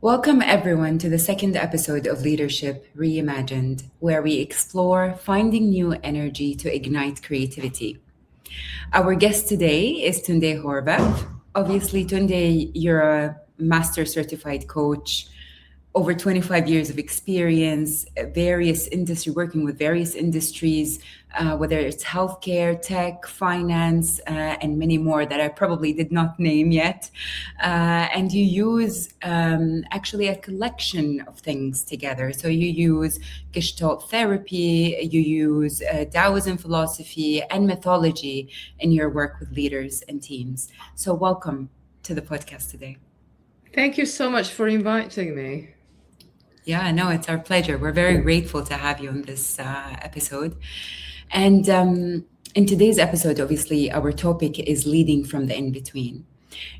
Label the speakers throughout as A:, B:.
A: Welcome, everyone, to the second episode of Leadership Reimagined, where we explore finding new energy to ignite creativity. Our guest today is Tünde Horváth. Obviously, Tünde, you're a master certified coach, over 25 years of experience, working with various industries, whether it's healthcare, tech, finance, and many more that I probably did not name yet. And you use actually a collection of things together. So you use Gestalt therapy, you use Taoism philosophy and mythology in your work with leaders and teams. So welcome to the podcast today.
B: Thank you so much for inviting me.
A: Yeah, no, it's our pleasure. We're very grateful to have you on this episode. And in today's episode, obviously, our topic is leading from the in-between.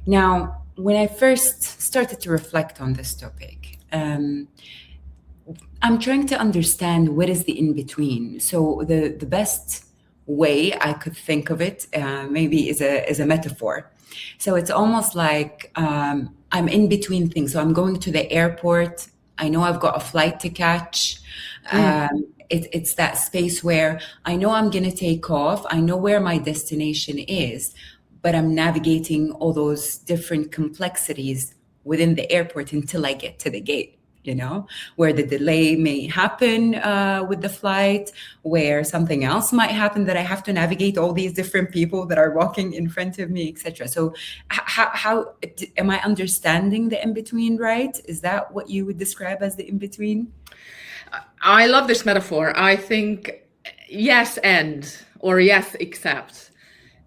A: Now, when I first started to reflect on this topic, I'm trying to understand what is the in-between. So the best way I could think of it maybe is a metaphor. So it's almost like I'm in between things. So I'm going to the airport. I know I've got a flight to catch. It's that space where I know I'm going to take off. I know where my destination is, but I'm navigating all those different complexities within the airport until I get to the gate, where the delay may happen with the flight, where something else might happen that I have to navigate all these different people that are walking in front of me, etc. So how am I understanding the in-between right? Is that what you would describe as the in-between?
B: I love this metaphor. I think yes and, or yes except.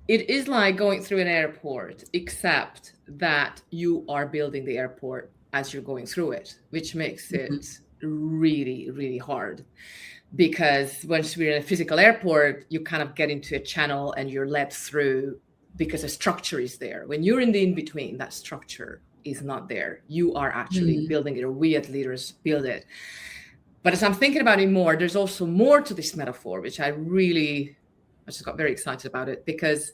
B: It is like going through an airport, except that you are building the airport as you're going through it, which makes it really, really hard. Because once we're in a physical airport, you kind of get into a channel and you're led through because a structure is there. When you're in the in-between, that structure is not there. You are actually building it, or we as leaders build it. But as I'm thinking about it more, there's also more to this metaphor, which I just got very excited about it, because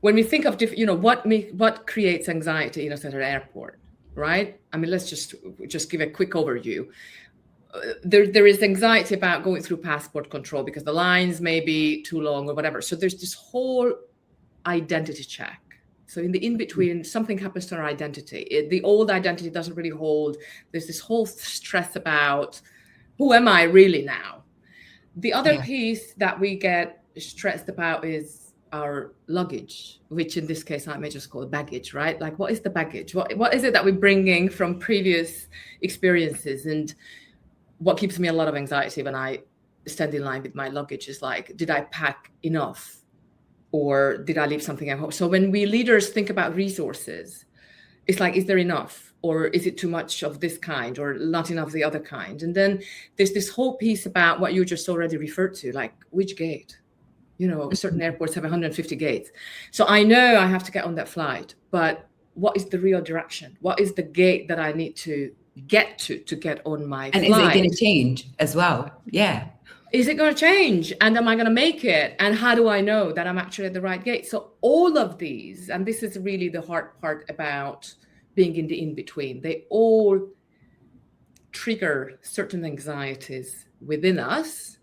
B: when we think of what creates anxiety in an airport, right? I mean, let's just give a quick overview. There is anxiety about going through passport control because the lines may be too long or whatever. So there's this whole identity check. So in the in-between, something happens to our identity. The old identity doesn't really hold. There's this whole stress about who am I really now? The other piece that we get stressed about is our luggage, which in this case I may just call it baggage, right? Like, what is the baggage? What is it that we're bringing from previous experiences? And what gives me a lot of anxiety when I stand in line with my luggage is like, did I pack enough? Or did I leave something at home? So when we leaders think about resources, it's like, is there enough? Or is it too much of this kind or not enough of the other kind? And then there's this whole piece about what you just already referred to, like which gate? Certain airports have 150 gates. So I know I have to get on that flight, but what is the real direction? What is the gate that I need to get to get on my flight?
A: And is it going to change as well? Yeah.
B: Is it going to change? And am I going to make it? And how do I know that I'm actually at the right gate? So all of these, and this is really the hard part about being in the in-between, they all trigger certain anxieties within us,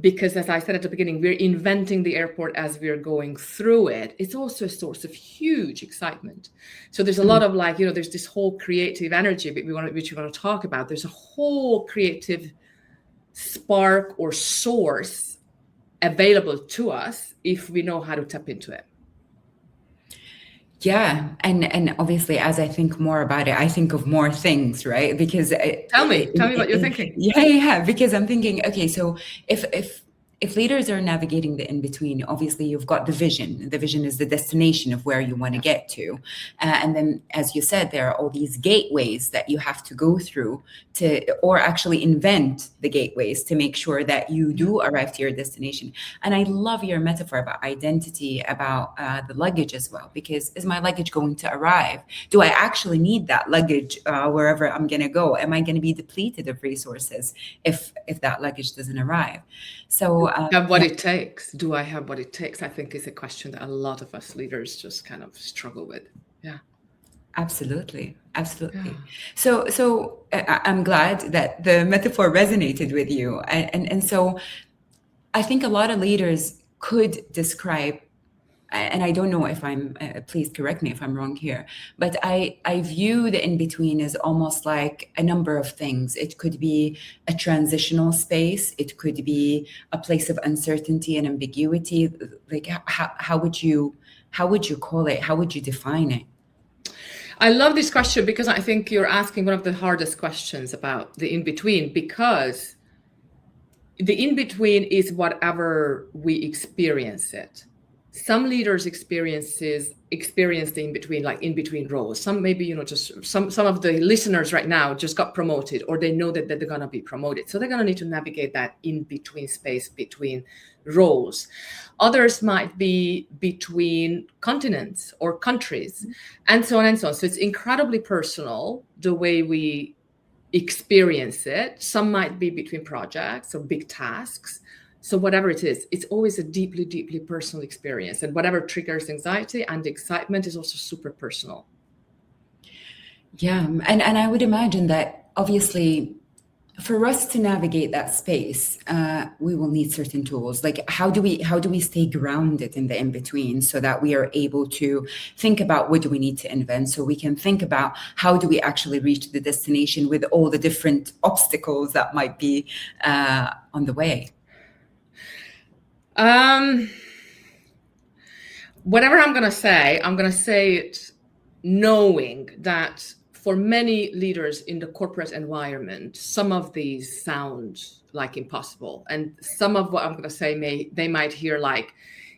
B: because as I said at the beginning, we're inventing the airport as we're going through it. It's also a source of huge excitement. So there's a lot of there's this whole creative energy which we want to talk about. There's a whole creative spark or source available to us if we know how to tap into it.
A: Yeah. And obviously, as I think more about it, I think of more things, right? Because
B: tell me what you're thinking.
A: Yeah. Because I'm thinking, okay, so if leaders are navigating the in-between, obviously you've got the vision. The vision is the destination of where you want to get to. And then, as you said, there are all these gateways that you have to go through or actually invent the gateways to make sure that you do arrive to your destination. And I love your metaphor about identity, about the luggage as well, because is my luggage going to arrive? Do I actually need that luggage wherever I'm going to go? Am I going to be depleted of resources if that luggage doesn't arrive? So
B: have what it takes. Do I have what it takes? I think is a question that a lot of us leaders just kind of struggle with. Yeah.
A: Absolutely. Absolutely.
B: Yeah.
A: I'm glad that the metaphor resonated with you. And so I think a lot of leaders could describe, and I don't know if I'm, please correct me if I'm wrong here, but I view the in-between as almost like a number of things. It could be a transitional space. It could be a place of uncertainty and ambiguity. Like how would you call it? How would you define it?
B: I love this question because I think you're asking one of the hardest questions about the in-between, because the in-between is whatever we experience it. Some leaders experience the in-between, like in-between roles. Some maybe, just some of the listeners right now just got promoted, or they know that they're going to be promoted. So they're going to need to navigate that in-between space between roles. Others might be between continents or countries, and so on and so on. So it's incredibly personal, the way we experience it. Some might be between projects or big tasks. So whatever it is, it's always a deeply, deeply personal experience. And whatever triggers anxiety and excitement is also super personal.
A: Yeah. And I would imagine that obviously for us to navigate that space, we will need certain tools. Like how do we stay grounded in the in-between so that we are able to think about what do we need to invent, so we can think about how do we actually reach the destination with all the different obstacles that might be on the way?
B: Whatever I'm going to say it knowing that for many leaders in the corporate environment, some of these sound like impossible. And some of what I'm going to say they might hear like,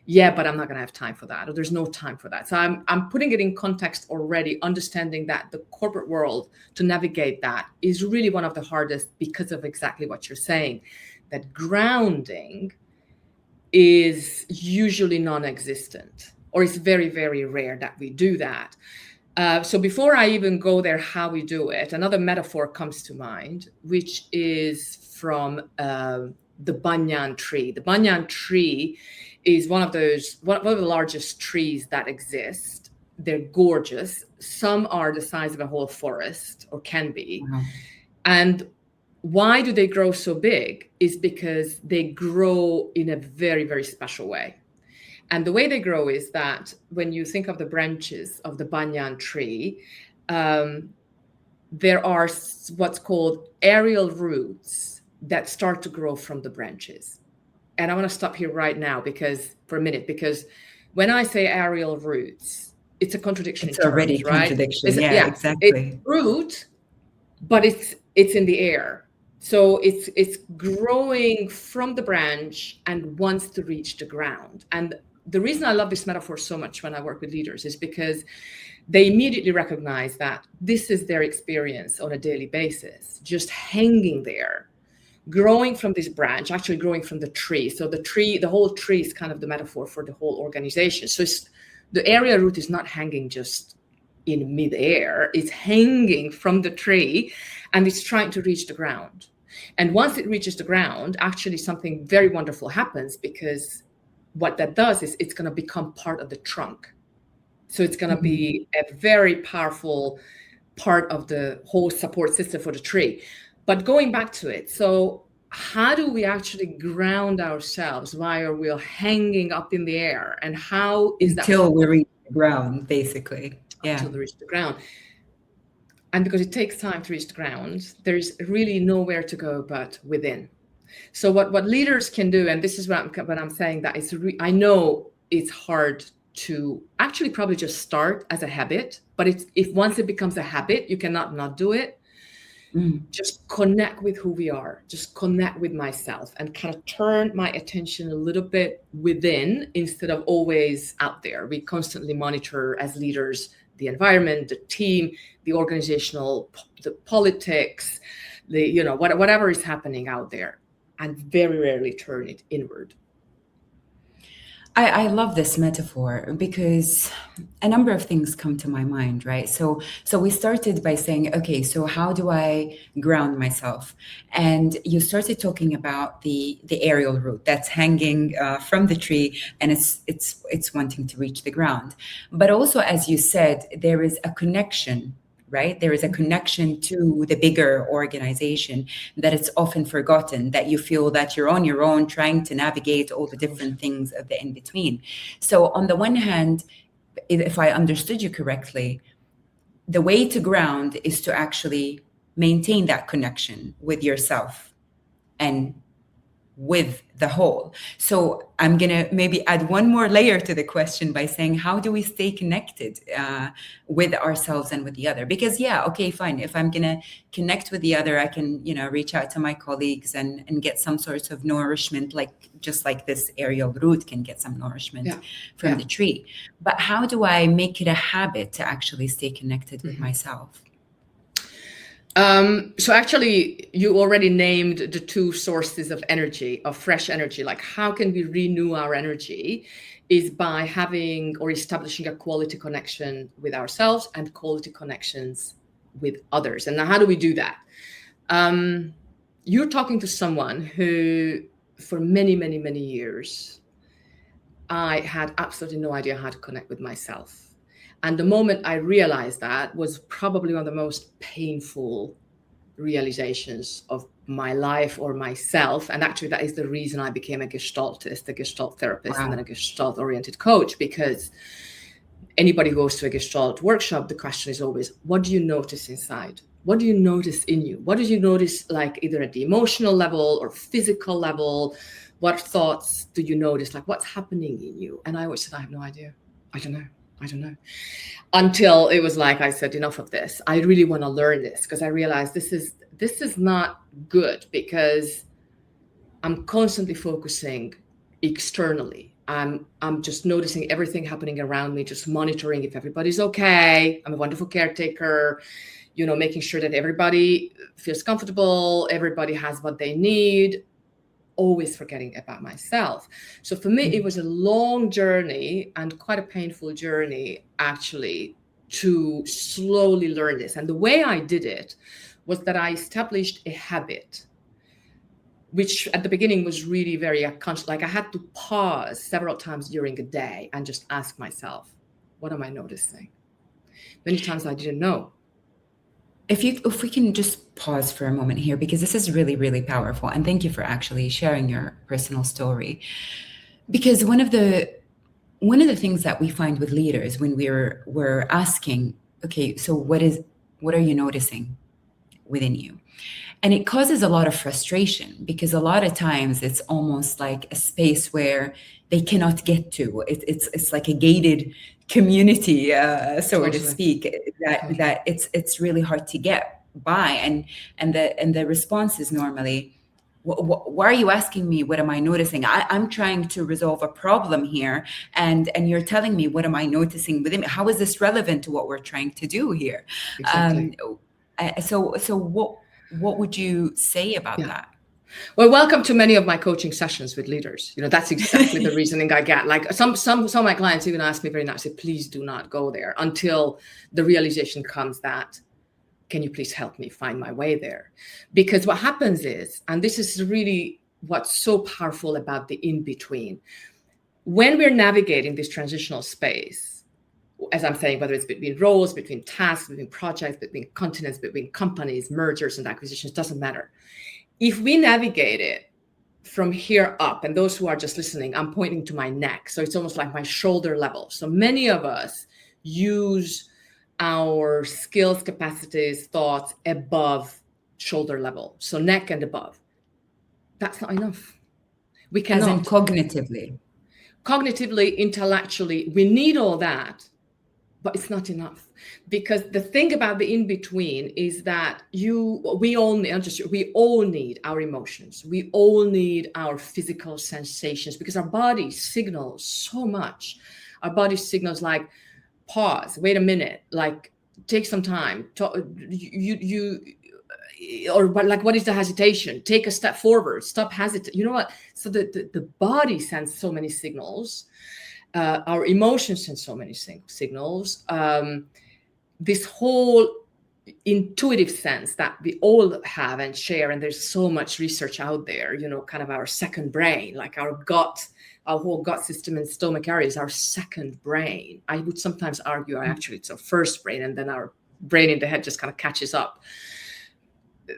B: yeah, but I'm not going to have time for that, or there's no time for that. So I'm putting it in context already, understanding that the corporate world, to navigate that, is really one of the hardest because of exactly what you're saying, that grounding is usually non-existent, or it's very, very rare that we do that. So before I even go there, how we do it, another metaphor comes to mind, which is from the banyan tree. The banyan tree is one of the largest trees that exist. They're gorgeous. Some are the size of a whole forest, or can be.
A: Wow.
B: And why do they grow so big is because they grow in a very, very special way. And the way they grow is that when you think of the branches of the banyan tree, there are what's called aerial roots that start to grow from the branches. And I want to stop here right now for a minute, because when I say aerial roots, it's a contradiction.
A: It's already a contradiction.
B: Right?
A: Yeah, exactly.
B: It's root, but it's in the air. So it's growing from the branch and wants to reach the ground. And the reason I love this metaphor so much when I work with leaders is because they immediately recognize that this is their experience on a daily basis, just hanging there, growing from this branch, actually growing from the tree. So the whole tree is kind of the metaphor for the whole organization. So the area root is not hanging just in midair, it's hanging from the tree and it's trying to reach the ground. And once it reaches the ground, actually something very wonderful happens, because what that does is it's going to become part of the trunk. So it's going to be a very powerful part of the whole support system for the tree. But going back to it, so how do we actually ground ourselves while we're hanging up in the air? And how is that?
A: Until we reach the ground, basically. Yeah.
B: Until we reach the ground. And because it takes time to reach the ground, there's really nowhere to go but within. So what leaders can do, and this is what I'm saying, that I know it's hard to actually probably just start as a habit, but if once it becomes a habit, you cannot not do it. Just connect with who we are, just connect with myself, and kind of turn my attention a little bit within instead of always out there. We constantly monitor as leaders the environment, the team, the organizational, the politics, whatever is happening out there, and very rarely turn it inward.
A: I love this metaphor because a number of things come to my mind, right? So we started by saying, okay, so how do I ground myself? And you started talking about the aerial root that's hanging from the tree, and it's wanting to reach the ground. But also, as you said, there is a connection, right? There is a connection to the bigger organization that it's often forgotten, that you feel that you're on your own trying to navigate all the different things of the in between. So on the one hand, if I understood you correctly, the way to ground is to actually maintain that connection with yourself and with the whole. So I'm going to maybe add one more layer to the question by saying, how do we stay connected with ourselves and with the other? Because yeah, okay, fine. If I'm going to connect with the other, I can, reach out to my colleagues and get some sort of nourishment, just like this aerial root can get some nourishment from the tree. But how do I make it a habit to actually stay connected with myself?
B: So actually, you already named the two sources of energy, of fresh energy. Like, how can we renew our energy is by having or establishing a quality connection with ourselves and quality connections with others. And now, how do we do that? You're talking to someone who, for many, many, many years, I had absolutely no idea how to connect with myself. And the moment I realized that was probably one of the most painful realizations of my life or myself. And actually, that is the reason I became a Gestaltist, a Gestalt therapist, and then a Gestalt-oriented coach, because anybody who goes to a Gestalt workshop, the question is always, what do you notice inside? What do you notice in you? What do you notice, like either at the emotional level or physical level? What thoughts do you notice? Like, what's happening in you? And I always said, I have no idea. I don't know. Until it was like, I said, enough of this. I really want to learn this, because I realized this is not good, because I'm constantly focusing externally. I'm just noticing everything happening around me, just monitoring if everybody's okay. I'm a wonderful caretaker, making sure that everybody feels comfortable, everybody has what they need, always forgetting about myself. So for me, it was a long journey and quite a painful journey, actually, to slowly learn this. And the way I did it was that I established a habit, which at the beginning was really very unconscious. Like, I had to pause several times during a day and just ask myself, what am I noticing? Many times I didn't know.
A: If we can just pause for a moment here, because this is really, really powerful. And thank you for actually sharing your personal story. Because one of the things that we find with leaders when we're asking, okay, so what are you noticing within you? And it causes a lot of frustration, because a lot of times it's almost like a space where they cannot get to. It's like a gated community, so to speak, that it's really hard to get by. And the response is normally, why are you asking me? What am I noticing? I'm trying to resolve a problem here, and you're telling me what am I noticing within me? How is this relevant to what we're trying to do here?
B: Exactly.
A: So what would you say about that?
B: Well, welcome to many of my coaching sessions with leaders. That's exactly the reasoning I get. Like some of my clients even ask me very nicely, please do not go there, until the realization comes that, can you please help me find my way there? Because what happens is, and this is really what's so powerful about the in-between, when we're navigating this transitional space, as I'm saying, whether it's between roles, between tasks, between projects, between continents, between companies, mergers and acquisitions, doesn't matter. If we navigate it from here up, and those who are just listening, I'm pointing to my neck. So it's almost like my shoulder level. So many of us use our skills, capacities, thoughts above shoulder level. So neck and above. That's not enough. We cannot.
A: As in cognitively.
B: Cognitively, intellectually, we need all that, but it's not enough. Because the thing about the in-between is that we all need our emotions. We all need our physical sensations, because our body signals so much. Our body signals like, pause, wait a minute, like take some time. or what is the hesitation? Take a step forward, stop hesitating. You know what? So the body sends so many signals. Our emotions send so many signals. This whole intuitive sense that we all have and share, and there's so much research out there, you know, kind of our second brain, like our gut, our whole gut system and stomach area is our second brain. I would sometimes argue actually it's our first brain, and then our brain in the head just kind of catches up.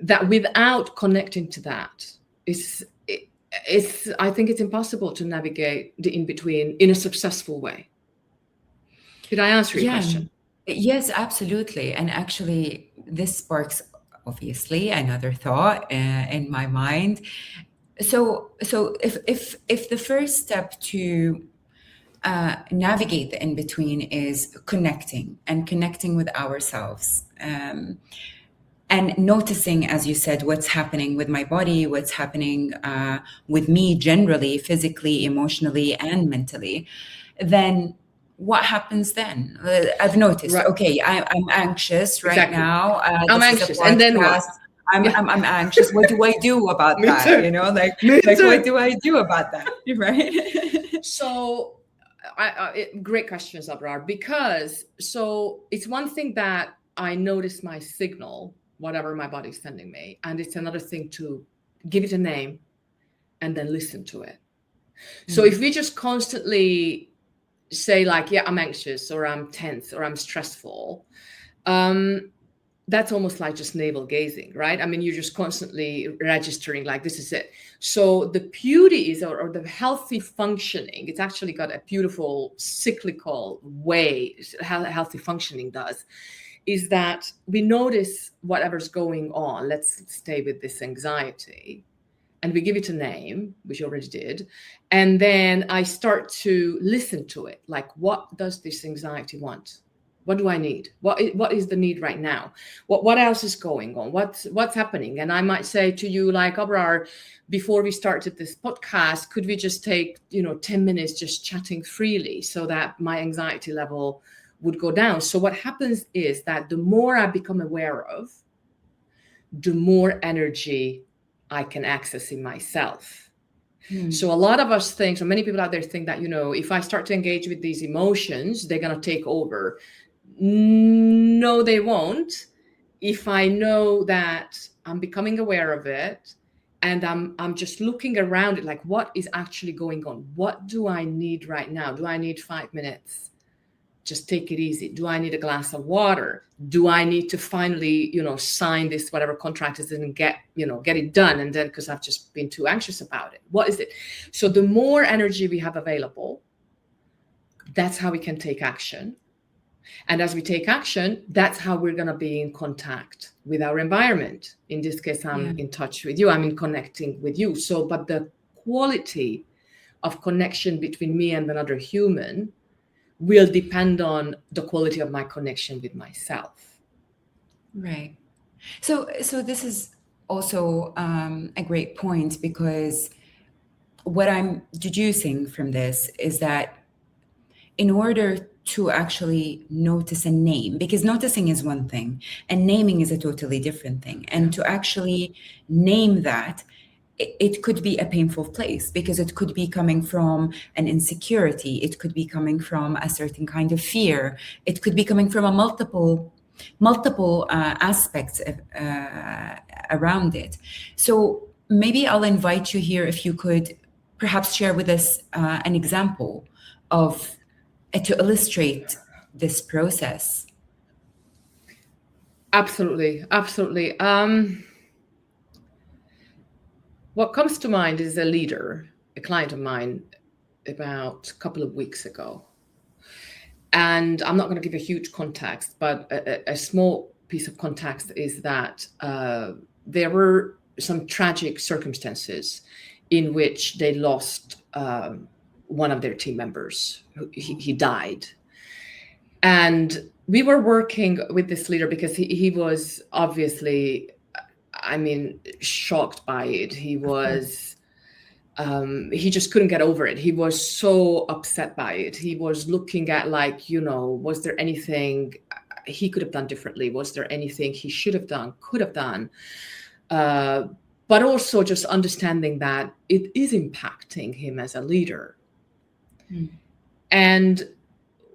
B: That without connecting to that, I think it's impossible to navigate the in-between in a successful way. Did I answer your question?
A: Yes, absolutely. And actually, this sparks, obviously, another thought in my mind. So if the first step to navigate the in-between is connecting with ourselves, and noticing, as you said, what's happening with my body, what's happening with me generally, physically, emotionally, and mentally, then what happens then? I've noticed, okay, I'm anxious right now.
B: I'm anxious. And then what?
A: I'm anxious. What do I do about that?
B: Too.
A: You know, what do I do about that? Right?
B: So great questions, Abrar, because so it's one thing that I notice my signal, whatever my body's sending me, and it's another thing to give it a name and then listen to it. So if we just constantly say like, yeah, I'm anxious, or I'm tense, or I'm stressful, that's almost like just navel gazing, right? I mean, you're just constantly registering like, this is it. So the beauty is, or the healthy functioning, it's actually got a beautiful cyclical way how healthy functioning does, is that we notice whatever's going on. Let's stay with this anxiety, and we give it a name, which you already did. And then I start to listen to it. Like, what does this anxiety want? What do I need? What is the need right now? What else is going on? What's happening? And I might say to you, like, Abrar, before we started this podcast, could we just take, 10 minutes just chatting freely so that my anxiety level would go down? So what happens is that the more I become aware of, the more energy I can access in myself. So a lot of us think, so many people out there think that, if I start to engage with these emotions, they're going to take over. No, they won't. If I know that I'm becoming aware of it, and I'm just looking around it, like, what is actually going on? What do I need right now? Do I need 5 minutes? Just take it easy. Do I need a glass of water? Do I need to finally, sign this, whatever contract is, and get it done? And then, because I've just been too anxious about it. What is it? So the more energy we have available, that's how we can take action. And as we take action, that's how we're going to be in contact with our environment. In this case, I'm in touch with you. I'm in connecting with you. So, but the quality of connection between me and another human will depend on the quality of my connection with myself.
A: Right. So this is also a great point, because what I'm deducing from this is that in order to actually notice and name, because noticing is one thing and naming is a totally different thing, and to actually name that, it could be a painful place, because it could be coming from an insecurity. It could be coming from a certain kind of fear. It could be coming from a multiple aspects around it. So maybe I'll invite you here, if you could perhaps share with us an example of to illustrate this process.
B: Absolutely. What comes to mind is a leader, a client of mine, about a couple of weeks ago. And I'm not going to give a huge context, but a small piece of context is that there were some tragic circumstances in which they lost one of their team members. He died. And we were working with this leader because he was obviously, shocked by it. He was, he just couldn't get over it. He was so upset by it. He was looking at was there anything he could have done differently? Was there anything he should have done, could have done? But also just understanding that it is impacting him as a leader. And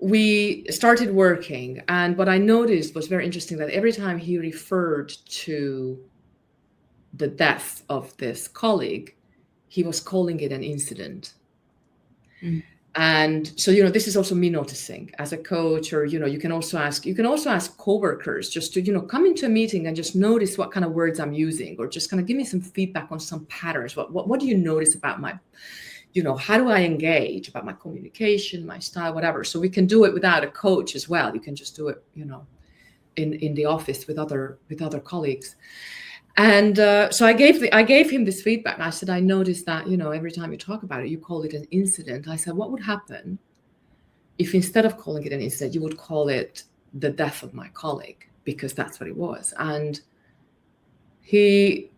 B: we started working, and what I noticed was very interesting, that every time he referred to the death of this colleague, he was calling it an incident. And so, this is also me noticing as a coach, or, you can also ask coworkers just to, come into a meeting and just notice what kind of words I'm using, or just kind of give me some feedback on some patterns. What do you notice about my, how do I engage, about my communication, my style, whatever. So we can do it without a coach as well. You can just do it, in the office with other colleagues. And so I gave him this feedback. I said, I noticed that, every time you talk about it, you call it an incident. I said, what would happen if instead of calling it an incident, you would call it the death of my colleague? Because that's what it was. And he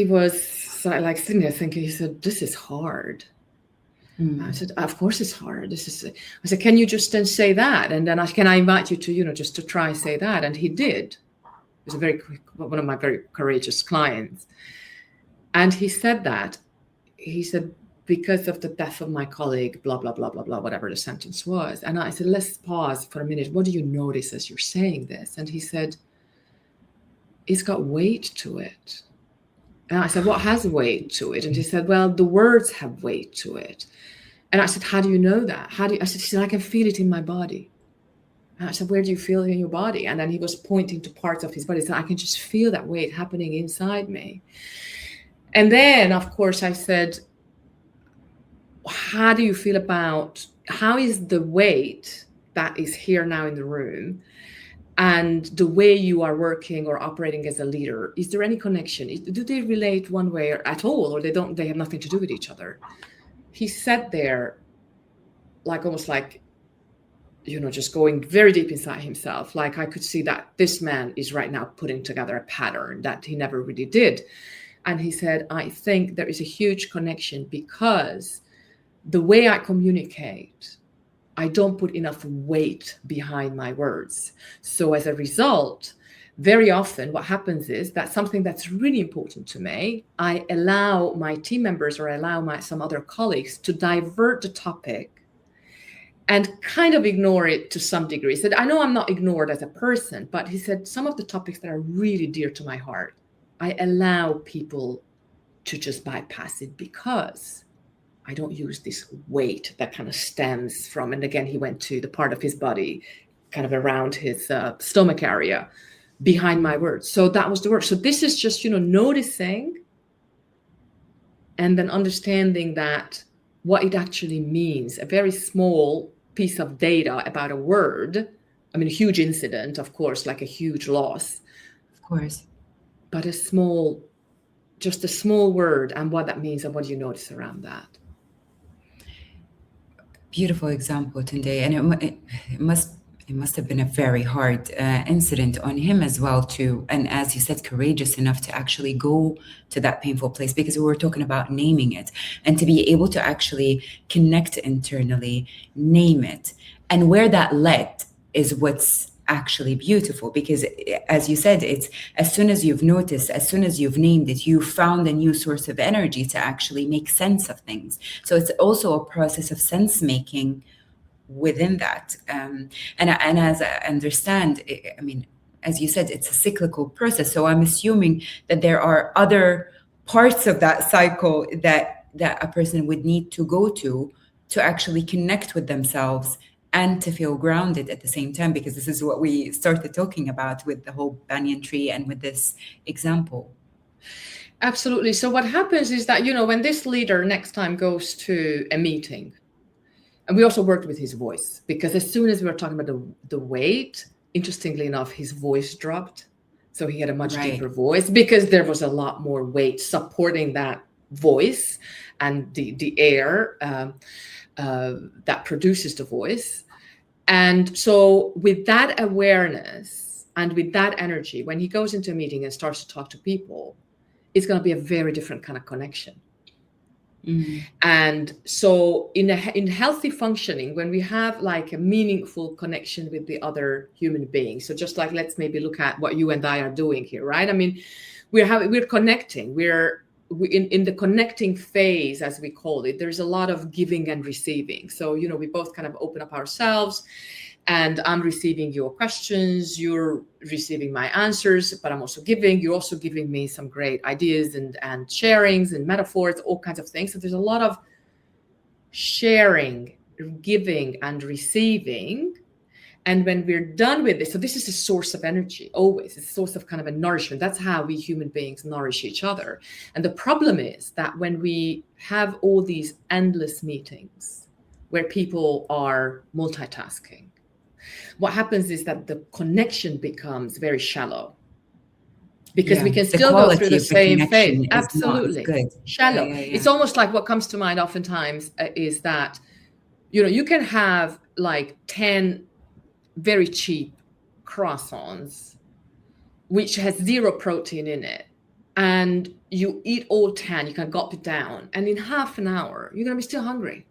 B: was like sitting there thinking, he said, this is hard. I said, of course it's hard. I said, can you just then say that? And then can I invite you to, just to try say that? And he did. He was one of my very courageous clients. And he said that. He said, because of the death of my colleague, blah, blah, blah, blah, blah, whatever the sentence was. And I said, let's pause for a minute. What do you notice as you're saying this? And he said, it's got weight to it. And I said, what has weight to it? And he said, well, the words have weight to it. And I said, how do you know that? He said, I can feel it in my body. And I said, where do you feel it in your body? And then he was pointing to parts of his body. He said, I can just feel that weight happening inside me. And then, of course, I said, how do you feel about, how is the weight that is here now in the room and the way you are working or operating as a leader, is there any connection? Do they relate one way or at all, or they have nothing to do with each other? He sat there almost like, just going very deep inside himself. Like I could see that this man is right now putting together a pattern that he never really did. And he said, I think there is a huge connection because the way I communicate, I don't put enough weight behind my words. So as a result, very often what happens is that something that's really important to me, I allow my team members or I allow some other colleagues to divert the topic and kind of ignore it to some degree. He said, I know I'm not ignored as a person, but he said, some of the topics that are really dear to my heart, I allow people to just bypass it because I don't use this weight that kind of stems from, and again, he went to the part of his body kind of around his stomach area behind my words. So that was the work. So this is just, noticing and then understanding that what it actually means, a very small piece of data about a word. I mean, a huge incident, of course, like a huge loss.
A: Of course.
B: But just a small word and what that means and what do you notice around that.
A: Beautiful example, Tünde, and it must have been a very hard incident on him as well too, and as you said, courageous enough to actually go to that painful place, because we were talking about naming it, and to be able to actually connect internally, name it, and where that led is what's actually beautiful, because as you said, it's as soon as you've noticed, as soon as you've named it, you found a new source of energy to actually make sense of things. So it's also a process of sense making within that. And as I understand, I mean, as you said, it's a cyclical process. So I'm assuming that there are other parts of that cycle that a person would need to go to actually connect with themselves and to feel grounded at the same time, because this is what we started talking about with the whole banyan tree and with this example.
B: Absolutely. So what happens is that, when this leader next time goes to a meeting, and we also worked with his voice, because as soon as we were talking about the weight, interestingly enough, his voice dropped. So he had a much deeper voice because there was a lot more weight supporting that voice and the air that produces the voice. And so with that awareness and with that energy, when he goes into a meeting and starts to talk to people, it's going to be a very different kind of connection. And so in healthy functioning, when we have like a meaningful connection with the other human being, so just like, let's maybe look at what you and I are doing here, right? I mean, we're connecting, we're in the connecting phase, as we call it. There's a lot of giving and receiving. So, you know, we both kind of open up ourselves, and I'm receiving your questions, you're receiving my answers, but I'm also giving, you're also giving me some great ideas and sharings and metaphors, all kinds of things. So there's a lot of sharing, giving and receiving. And when we're done with this, so this is a source of energy, always, it's a source of kind of a nourishment. That's how we human beings nourish each other. And the problem is that when we have all these endless meetings where people are multitasking, what happens is that the connection becomes very shallow, because we can still go through the same phase. Absolutely. Shallow. It's almost like, what comes to mind oftentimes is that, you know, you can have like 10 very cheap croissants, which has 0 protein in it, and you eat all 10, you can gulp it down, and in half an hour, you're going to be still hungry.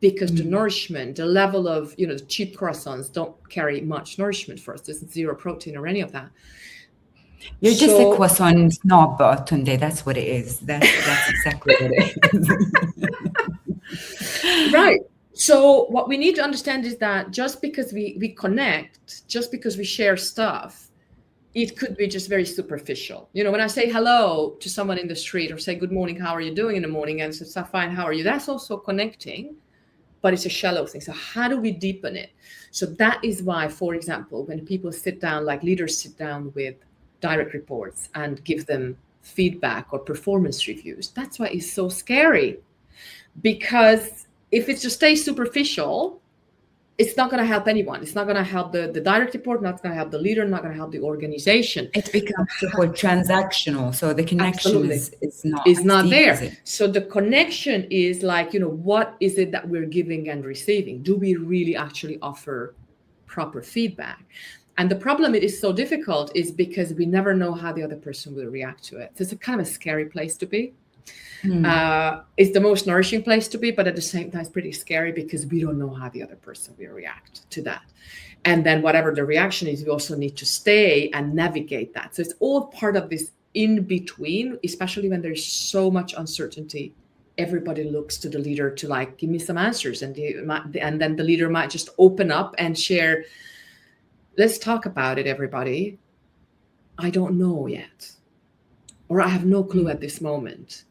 B: Because the nourishment, the level of, you know, the cheap croissants don't carry much nourishment for us. There's 0 protein or any of that.
A: You're just a croissant snob, Tünde. That's what it is. That's exactly what it
B: is. Right. So what we need to understand is that just because we connect, just because we share stuff, it could be just very superficial. You know, when I say hello to someone in the street, or say good morning, how are you doing in the morning, and say, fine, how are you? That's also connecting. But it's a shallow thing. So how do we deepen it? So that is why, for example, when people sit down, like leaders sit down with direct reports and give them feedback or performance reviews, that's why it's so scary. Because if it just stays superficial, it's not going to help anyone. It's not going to help the direct report, not going to help the leader, not going to help the organization.
A: It becomes transactional. So the connection is
B: not there. So the connection is like, you know, what is it that we're giving and receiving? Do we really actually offer proper feedback? And the problem it is so difficult is because we never know how the other person will react to it. So it's a kind of a scary place to be. It's the most nourishing place to be, but at the same time, it's pretty scary because we don't know how the other person will react to that. And then whatever the reaction is, we also need to stay and navigate that. So it's all part of this in between, especially when there's so much uncertainty. Everybody looks to the leader to like, give me some answers. And then the leader might just open up and share, let's talk about it, everybody. I don't know yet, or I have no clue at this moment.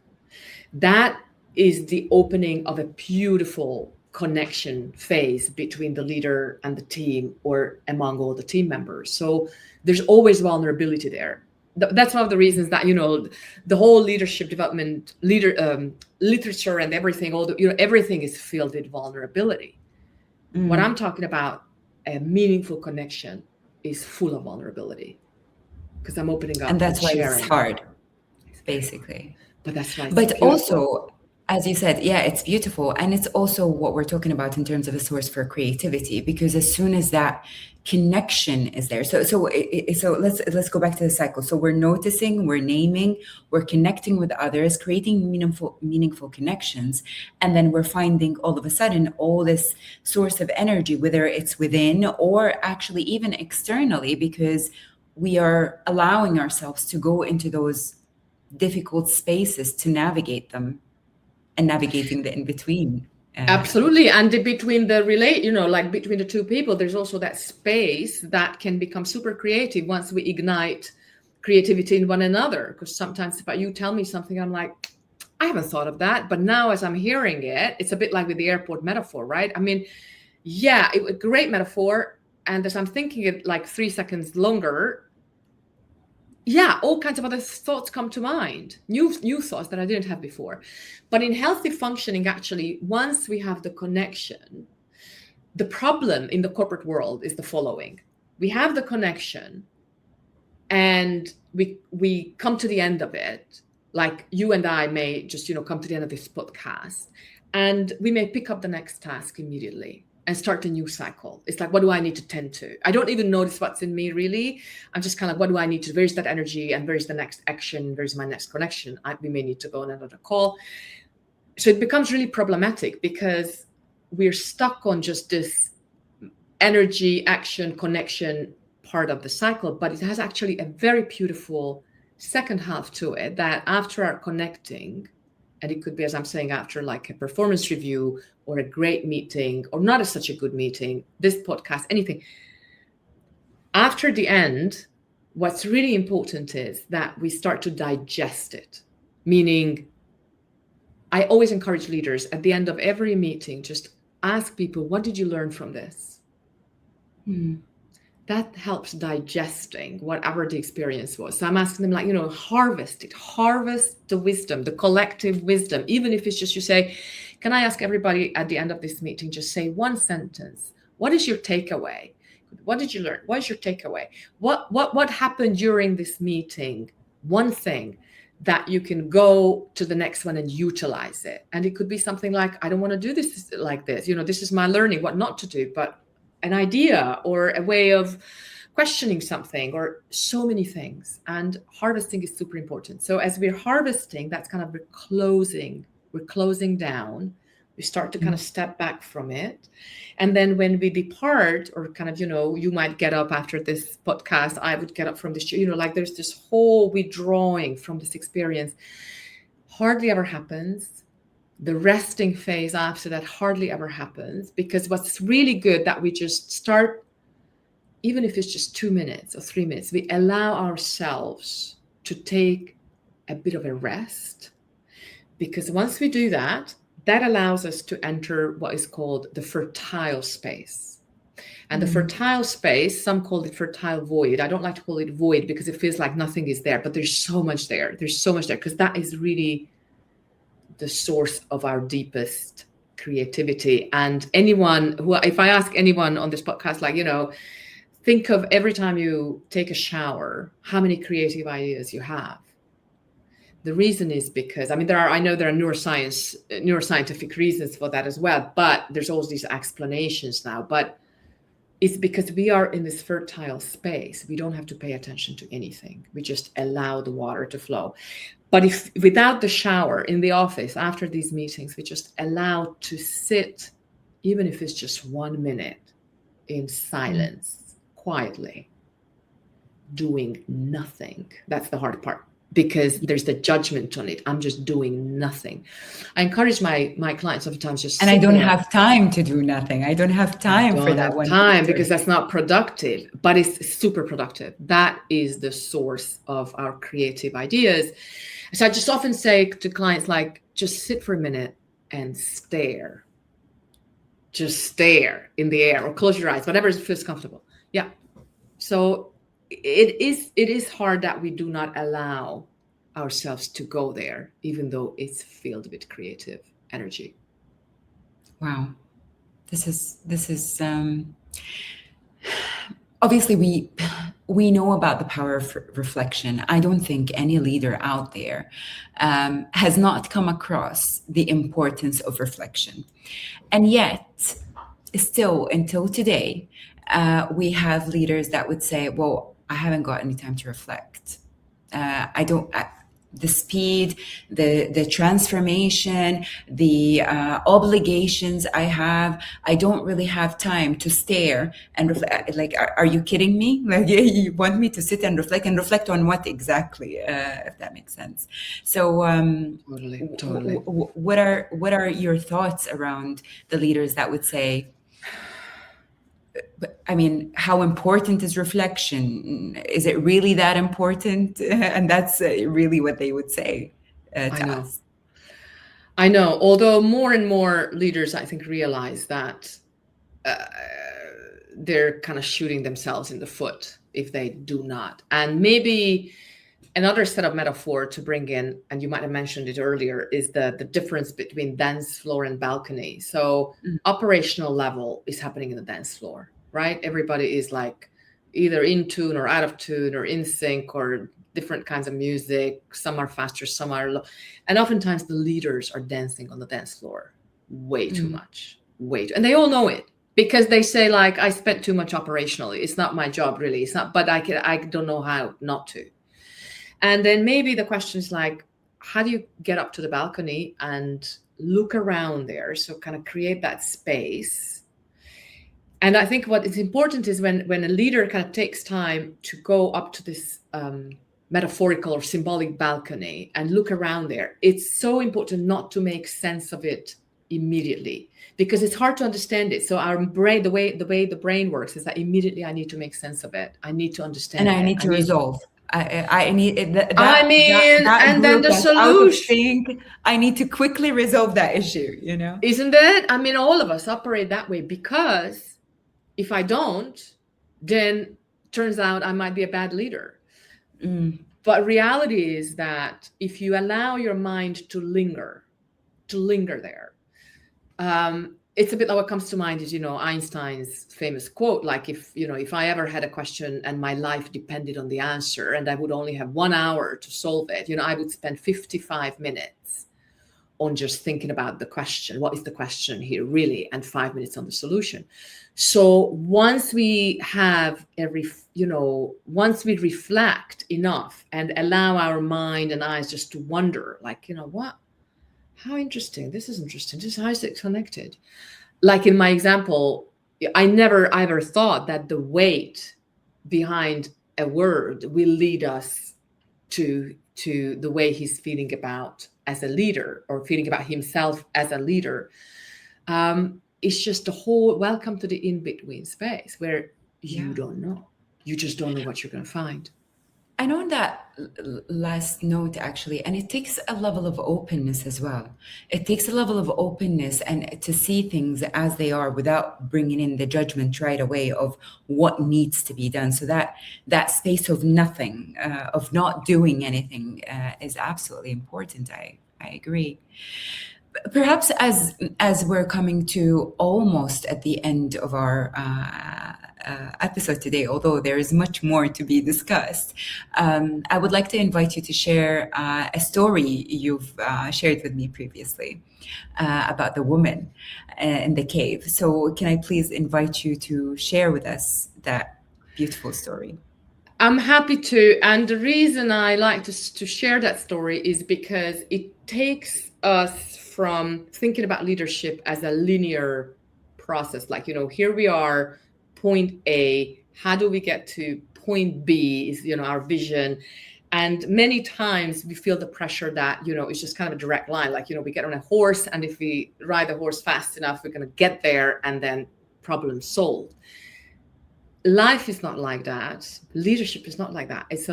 B: That is the opening of a beautiful connection phase between the leader and the team, or among all the team members. So there's always vulnerability there. That's one of the reasons that, you know, the whole leadership development, literature and everything, everything is filled with vulnerability. What I'm talking about, a meaningful connection, is full of vulnerability, because I'm opening up.
A: And that's why it's hard, basically.
B: But that's why.
A: But also, as you said, yeah, it's beautiful. And it's also what we're talking about in terms of a source for creativity, because as soon as that connection is there. So let's go back to the cycle. So we're noticing, we're naming, we're connecting with others, creating meaningful connections. And then we're finding all of a sudden all this source of energy, whether it's within or actually even externally, because we are allowing ourselves to go into those difficult spaces to navigate them, and navigating the in-between.
B: Absolutely. And between between the two people, there's also that space that can become super creative once we ignite creativity in one another. Because sometimes if you tell me something, I'm like, I haven't thought of that. But now as I'm hearing it, it's a bit like with the airport metaphor, right? I mean, yeah, a great metaphor. And as I'm thinking it like 3 seconds longer, yeah, all kinds of other thoughts come to mind, new thoughts that I didn't have before. But in healthy functioning, actually, once we have the connection, the problem in the corporate world is the following. We have the connection and we come to the end of it, like you and I may just, come to the end of this podcast, and we may pick up the next task immediately and start a new cycle. It's like, what do I need to tend to? I don't even notice what's in me, really. I'm just kind of, what do I need to, where's that energy and where's the next action? Where's my next connection? We may need to go on another call. So it becomes really problematic because we're stuck on just this energy, action, connection part of the cycle, but it has actually a very beautiful second half to it, that after our connecting, and it could be, as I'm saying, after like a performance review or a great meeting or not such a good meeting, this podcast, anything, after the end, what's really important is that we start to digest it. Meaning, I always encourage leaders at the end of every meeting, just ask people, what did you learn from this? That helps digesting whatever the experience was. So I'm asking them, like, harvest the wisdom, the collective wisdom, even if it's just you say, can I ask everybody at the end of this meeting, just say one sentence. What is your takeaway? What did you learn? What is your takeaway? What happened during this meeting? One thing that you can go to the next one and utilize it. And it could be something like, I don't want to do this like this. This is my learning, what not to do, but an idea or a way of questioning something, or so many things. And harvesting is super important. So as we're harvesting, that's kind of we're closing down. We start to kind of step back from it. And then when we depart, or kind of, you might get up after this podcast, I would get up from this, like there's this whole withdrawing from this experience. Hardly ever happens. The resting phase after that hardly ever happens, because what's really good that we just start, even if it's just 2 minutes or 3 minutes, we allow ourselves to take a bit of a rest. Because once we do that, that allows us to enter what is called the fertile space. And the fertile space, some call it fertile void. I don't like to call it void because it feels like nothing is there, but there's so much there. There's so much there, because that is really the source of our deepest creativity. And anyone who, if I ask anyone on this podcast, like, think of every time you take a shower, how many creative ideas you have. The reason is because, I know there are neuroscientific reasons for that as well, but there's all these explanations now. But it's because we are in this fertile space. We don't have to pay attention to anything. We just allow the water to flow. But if without the shower in the office, after these meetings, we just allow to sit, even if it's just 1 minute in silence, quietly, doing nothing. That's the hard part, because there's the judgment on it. I'm just doing nothing. I encourage my clients sometimes just,
A: and I don't have time to do nothing. I don't have time for that one.
B: Time, because that's not productive, but it's super productive. That is the source of our creative ideas. So I just often say to clients, like, just sit for a minute and stare. Just stare in the air, or close your eyes, whatever feels comfortable. Yeah. So it is hard that we do not allow ourselves to go there, even though it's filled with creative energy.
A: Wow. This is obviously we know about the power of reflection. I don't think any leader out there has not come across the importance of reflection. And yet, still, until today, we have leaders that would say, well, I haven't got any time to reflect. The speed, the transformation, the obligations I have, I don't really have time to stare and reflect. Like, are you kidding me? Like, you want me to sit and reflect on what exactly, if that makes sense. So
B: Totally.
A: What are your thoughts around the leaders that would say, how important is reflection? Is it really that important? And that's really what they would say to us.
B: I know. Although more and more leaders, I think, realize that they're kind of shooting themselves in the foot if they do not. And maybe another set of metaphor to bring in, and you might have mentioned it earlier, is the difference between dance floor and balcony. So operational level is happening in the dance floor, right? Everybody is like either in tune or out of tune or in sync, or different kinds of music. Some are faster, some are low. And oftentimes the leaders are dancing on the dance floor way too much, and they all know it. Because they say, like, I spent too much operationally. It's not my job, really. It's not, but I don't know how not to. And then maybe the question is, like, how do you get up to the balcony and look around there. So kind of create that space. And I think what is important is when a leader kind of takes time to go up to this metaphorical or symbolic balcony and look around there, it's so important not to make sense of it immediately, because it's hard to understand it. So our brain, the way the brain works is that immediately I need to make sense of it. I need to understand
A: And
B: it.
A: I need to resolve. I need that
B: and then the
A: that's out of
B: solution.
A: sync. I need to quickly resolve that issue, you know?
B: Isn't it? I mean, all of us operate that way, because if I don't, then turns out I might be a bad leader. But reality is that if you allow your mind to linger there, it's a bit like what comes to mind is, you know, Einstein's famous quote, like, if I ever had a question and my life depended on the answer and I would only have 1 hour to solve it, you know, I would spend 55 minutes on just thinking about the question. What is the question here really? And 5 minutes on the solution. So once we have once we reflect enough and allow our mind and eyes just to wonder, like, you know, how interesting. This is interesting. How is it connected? Like in my example, I never ever thought that the weight behind a word will lead us to the way he's feeling about as a leader, or feeling about himself as a leader. It's just a whole welcome to the in-between space where you don't know. You just don't know what you're going to find.
A: I know that last note, actually, and it takes a level of openness as well. It takes a level of openness and to see things as they are without bringing in the judgment right away of what needs to be done. So that space of nothing, of not doing anything, is absolutely important. I agree. Perhaps as we're coming to almost at the end of our episode today, although there is much more to be discussed, I would like to invite you to share a story you've shared with me previously about the woman in the cave. So can I please invite you to share with us that beautiful story?
B: I'm happy to. And the reason I like to share that story is because it takes us from thinking about leadership as a linear process. Like, you know, here we are, point A, how do we get to point B is, you know, our vision. And many times we feel the pressure that, you know, it's just kind of a direct line. Like, you know, we get on a horse, and if we ride the horse fast enough, we're going to get there, and then problem solved. Life is not like that. Leadership is not like that. It's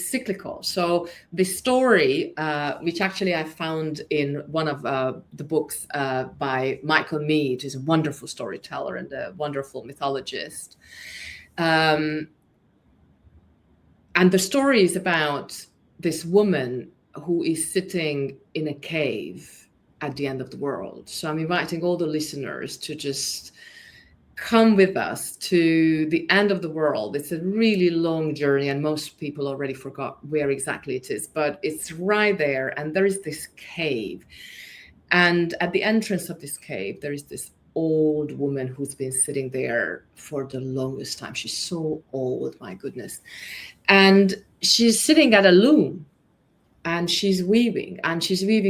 B: cyclical. So the story, which actually I found in one of the books by Michael Meade, who's a wonderful storyteller and a wonderful mythologist. And the story is about this woman who is sitting in a cave at the end of the world. So I'm inviting all the listeners to just come with us to the end of the world. It's a really long journey, and most people already forgot where exactly it is, but it's right there. And there is this cave. And at the entrance of this cave, there is this old woman who's been sitting there for the longest time. She's so old, my goodness. And she's sitting at a loom, and she's weaving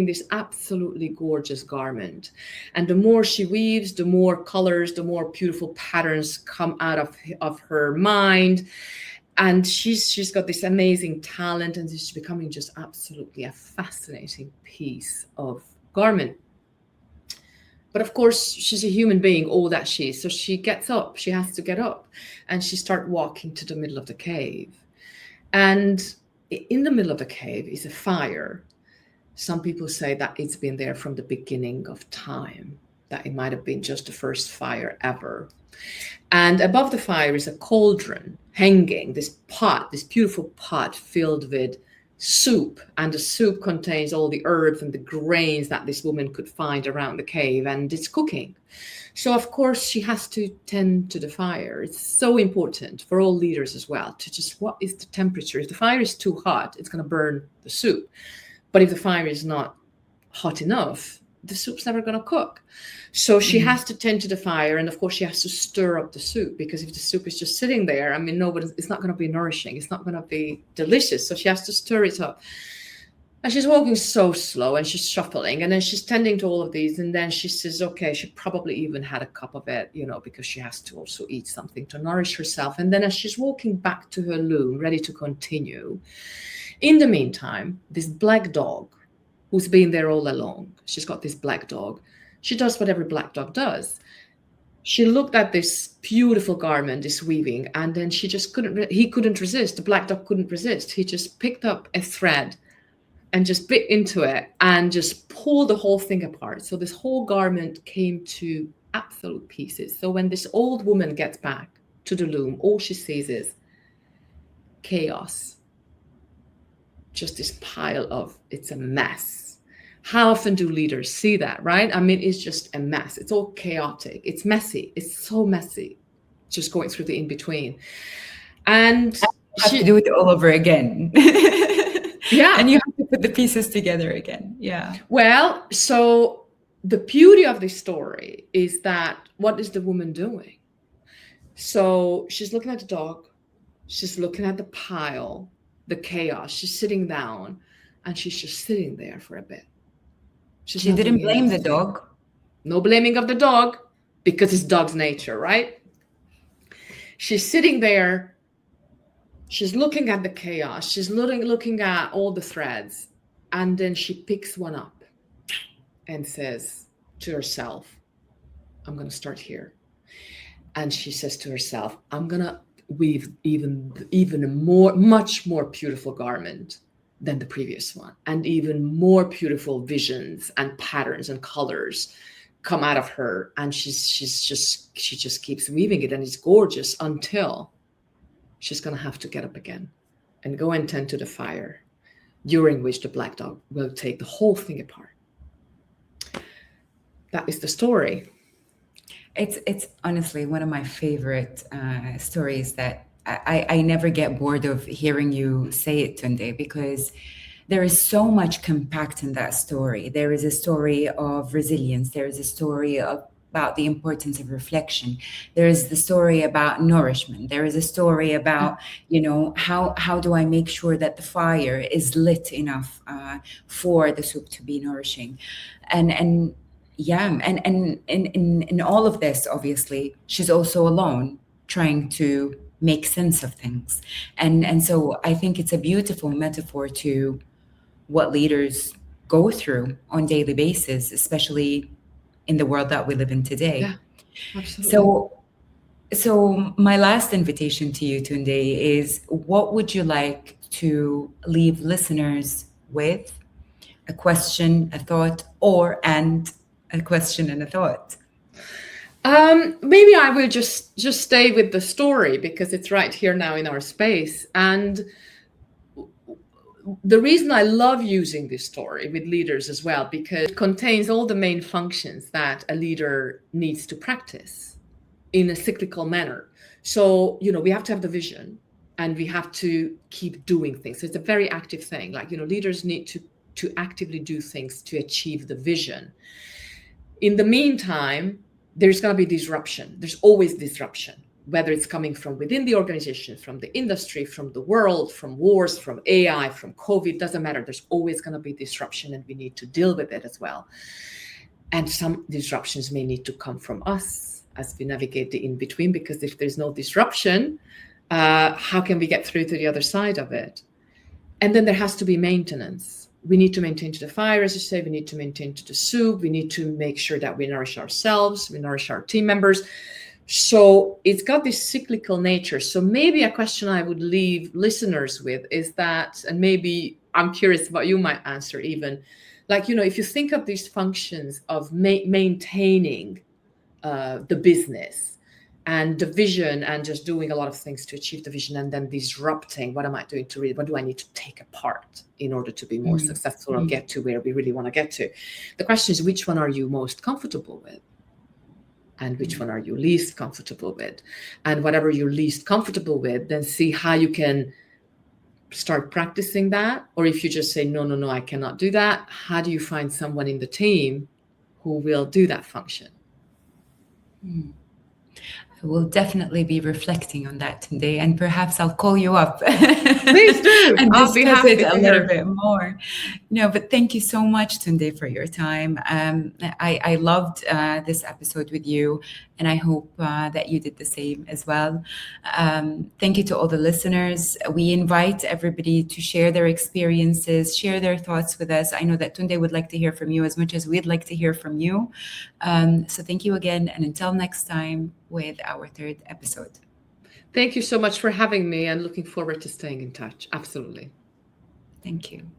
B: this absolutely gorgeous garment. And the more she weaves, the more colors, the more beautiful patterns come out of her mind. And she's got this amazing talent, and she's becoming just absolutely a fascinating piece of garment. But of course, she's a human being, all that she is. So she gets up, she has to get up, and she starts walking to the middle of the cave. And in the middle of the cave is a fire. Some people say that it's been there from the beginning of time, that it might have been just the first fire ever. And above the fire is a cauldron hanging, this beautiful pot filled with soup. And the soup contains all the herbs and the grains that this woman could find around the cave, and it's cooking. So of course she has to tend to the fire. It's so important for all leaders as well to just, what is the temperature? If the fire is too hot, it's going to burn the soup. But if the fire is not hot enough, the soup's never going to cook. So she has to tend to the fire, and of course she has to stir up the soup, because if the soup is just sitting there, I mean, it's not going to be nourishing. It's not going to be delicious. So she has to stir it up. And she's walking so slow and she's shuffling and then she's tending to all of these. And then she says, okay, she probably even had a cup of it, because she has to also eat something to nourish herself. And then as she's walking back to her loom, ready to continue, in the meantime, this black dog who's been there all along, she's got this black dog. She does what every black dog does. She looked at this beautiful garment, this weaving, and then he couldn't resist. The black dog couldn't resist. He just picked up a thread and just bit into it and just pulled the whole thing apart. So this whole garment came to absolute pieces. So when this old woman gets back to the loom, all she sees is chaos. Just this pile of, it's a mess. How often do leaders see that, right? I mean, it's just a mess. It's all chaotic. It's messy. It's so messy, just going through the in-between. And
A: you have to do it all over again.
B: Yeah.
A: And you have to put the pieces together again. Yeah.
B: Well, so the beauty of this story is that what is the woman doing? So she's looking at the dog. She's looking at the pile, the chaos. She's sitting down and she's just sitting there for a bit.
A: She didn't blame the dog.
B: No blaming of the dog because it's dog's nature, right? She's sitting there. She's looking at the chaos. She's looking at all the threads. And then she picks one up and says to herself, I'm going to start here. And she says to herself, I'm going to weave even a much more beautiful garment than the previous one. And even more beautiful visions and patterns and colors come out of her. And she just keeps weaving it. And it's gorgeous until she's going to have to get up again and go and tend to the fire, during which the black dog will take the whole thing apart. That is the story.
A: It's honestly one of my favorite stories that I never get bored of hearing you say it, Tünde, because there is so much compact in that story. There is a story of resilience. There is a story about the importance of reflection. There is the story about nourishment. There is a story about, how do I make sure that the fire is lit enough for the soup to be nourishing. And in all of this, obviously, she's also alone trying to make sense of things. And so I think it's a beautiful metaphor to what leaders go through on a daily basis, especially in the world that we live in today.
B: Yeah, absolutely.
A: So my last invitation to you, Tünde, is what would you like to leave listeners with? A question, a thought, and a question and a thought?
B: Maybe I will just stay with the story because it's right here now in our space. And the reason I love using this story with leaders as well, because it contains all the main functions that a leader needs to practice in a cyclical manner. So, we have to have the vision and we have to keep doing things. So it's a very active thing. Like, leaders need to actively do things to achieve the vision. In the meantime, there's going to be disruption. There's always disruption, whether it's coming from within the organization, from the industry, from the world, from wars, from AI, from COVID, doesn't matter. There's always going to be disruption and we need to deal with it as well. And some disruptions may need to come from us as we navigate the in-between, because if there's no disruption, how can we get through to the other side of it? And then there has to be maintenance. We need to maintain to the fire, as you say, we need to maintain to the soup, we need to make sure that we nourish ourselves, we nourish our team members. So it's got this cyclical nature. So maybe a question I would leave listeners with is that, and maybe I'm curious what you might answer even, like, if you think of these functions of maintaining the business and the vision and just doing a lot of things to achieve the vision and then disrupting, what am I doing what do I need to take apart in order to be more successful or get to where we really want to get to? The question is, which one are you most comfortable with? And which one are you least comfortable with? And whatever you're least comfortable with, then see how you can start practicing that. Or if you just say, no, I cannot do that, how do you find someone in the team who will do that function?
A: I will definitely be reflecting on that today, and perhaps I'll call you up
B: Please do.
A: and
B: I'll be
A: discuss
B: happy
A: it
B: to
A: a little
B: hear.
A: bit more. No, but thank you so much, Tunde, for your time. I loved this episode with you, and I hope that you did the same as well. Thank you to all the listeners. We invite everybody to share their experiences, share their thoughts with us. I know that Tunde would like to hear from you as much as we'd like to hear from you. So thank you again, and until next time with our third episode.
B: Thank you so much for having me, and looking forward to staying in touch. Absolutely.
A: Thank you.